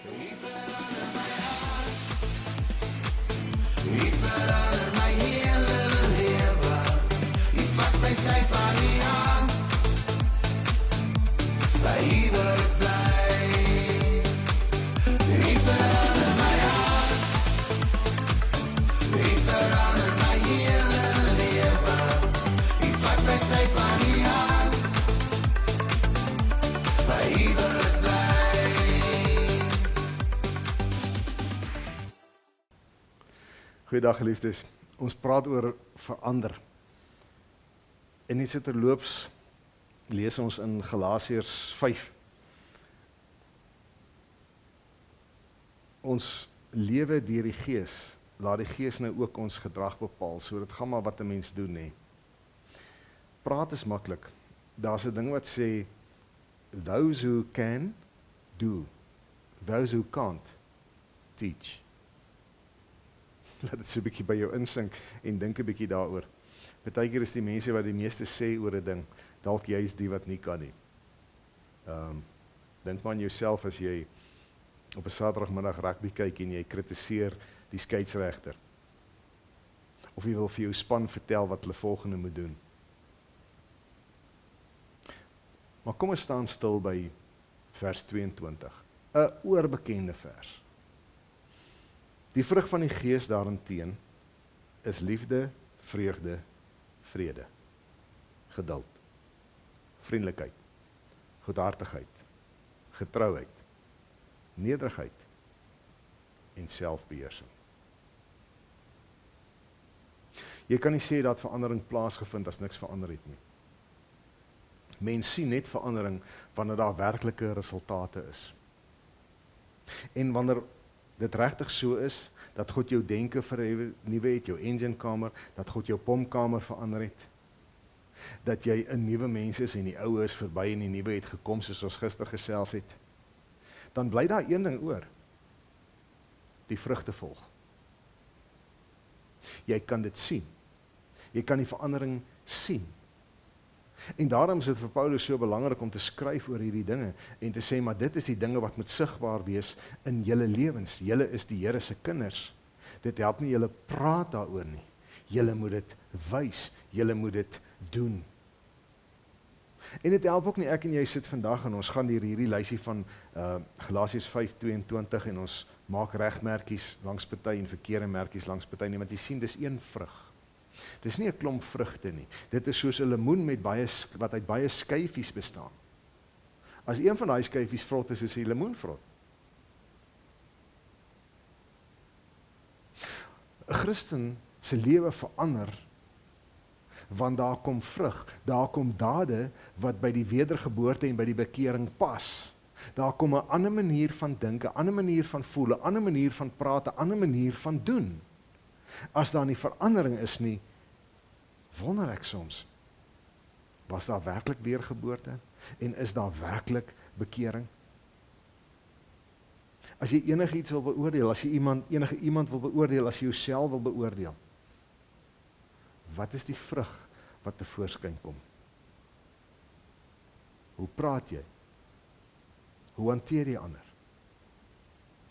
U verander my hele lewe. U vat my styf aan die hand. By U wil ek bly. U verander my hart. U verander my hele lewe. U vat my styf aan die hand. By U wil ek bly. Goeiedag geliefdes, ons praat oor verander. En net so terloops lees ons in Galasiërs 5. Ons lewe deur die Gees, laat die Gees nou ook ons gedrag bepaal, so dit gaan maar wat 'n mens doen, hè. Praat is maklik. Daar's 'n ding wat sê, those who can, do. Those who can't, teach. Laat dit so 'n bietjie by jou insink en dink 'n bietjie daaroor. Partykeer is die mense wat die meeste sê oor 'n ding, dalk jy is die wat nie kan nie. Dink maar aan jouself as jy op 'n Saterdagmiddag rugby kyk en jy kritiseer die skeieregter. Of jy wil vir jou span vertel wat hulle volgende moet doen. Maar kom ons staan stil by vers 22, 'n oorbekende vers. Die vrug van die Gees daarenteen is liefde, vreugde, vrede, geduld, vriendelikheid, goedhartigheid, getrouheid, nederigheid en selfbeheersing. Jy kan nie sê dat verandering plaasgevind as niks verander het nie. Mens sien net verandering wanneer daar werklike resultate is. En wanneer dit regtig so is, dat God jou denke vernuwe het, jou enginekamer, dat God jou pomkamer verander het, dat jy 'n nuwe mens is en die ou is verby en die nuwe het gekom soos ons gister gesels het, dan bly daar een ding oor, die vrugte volg. Jy kan dit sien, jy kan die verandering sien. En daarom is dit vir Paulus so belangrik om te skryf oor hierdie dinge en te sê, maar dit is die dinge wat moet sigbaar wees in julle lewens. Julle is die Here se kinders. Dit help nie julle praat daaroor nie. Julle moet dit wys, julle moet dit doen. En dit help ook nie ek en jy sit vandag en ons gaan hierdie lysie van Galasiërs 5:22 en ons maak regmerkies langs party en verkeerde merkies langs party nie, want jy sien dis een vrug. Dis nie 'n klomp vrugte nie. Dit is soos 'n lemoen met wat uit baie skyfies bestaan. As een van daai skyfies vrot is, is 'n lemoen vrot. 'n Christen se lewe verander want daar kom vrug, daar kom dade wat by die wedergeboorte en by die bekering pas. Daar kom 'n ander manier van dink, 'n ander manier van voel, 'n ander manier van praat, 'n ander manier van doen. As daar nie verandering is nie, wonder ek soms, was daar werklik weergeboorte en is daar werklik bekering? As jy enigiets wil beoordeel, as jy enige iemand wil beoordeel, as jy jouself wil beoordeel, wat is die vrug wat tevoorskyn kom? Hoe praat jy? Hoe hanteer jy ander?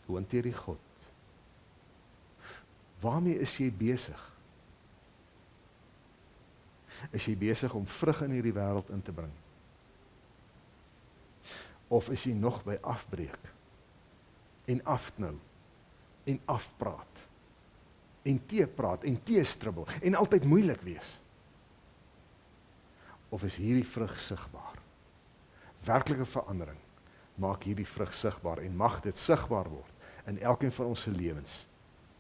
Hoe hanteer jy God? Waarmee is jy besig? Is jy besig om vrug in hierdie wêreld in te bring? Of is jy nog by afbreek? En afknou? En afpraat? En teepraat? En teestribbel? En altyd moeilik wees? Of is hierdie vrug sigbaar? Werklike verandering maak hierdie vrug sigbaar en mag dit sigbaar word in elkeen van ons se lewens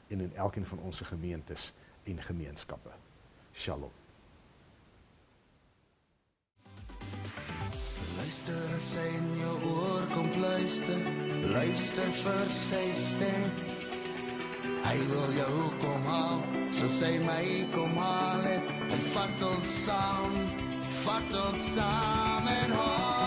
en in elkeen van ons gemeentes en gemeenskappe. Shalom. Luister as hy in jou oor kom fluister, luister vir sy stem. Hy wil jou kom haal, soos hy my kom haal het. Hy vat ons saam en haal.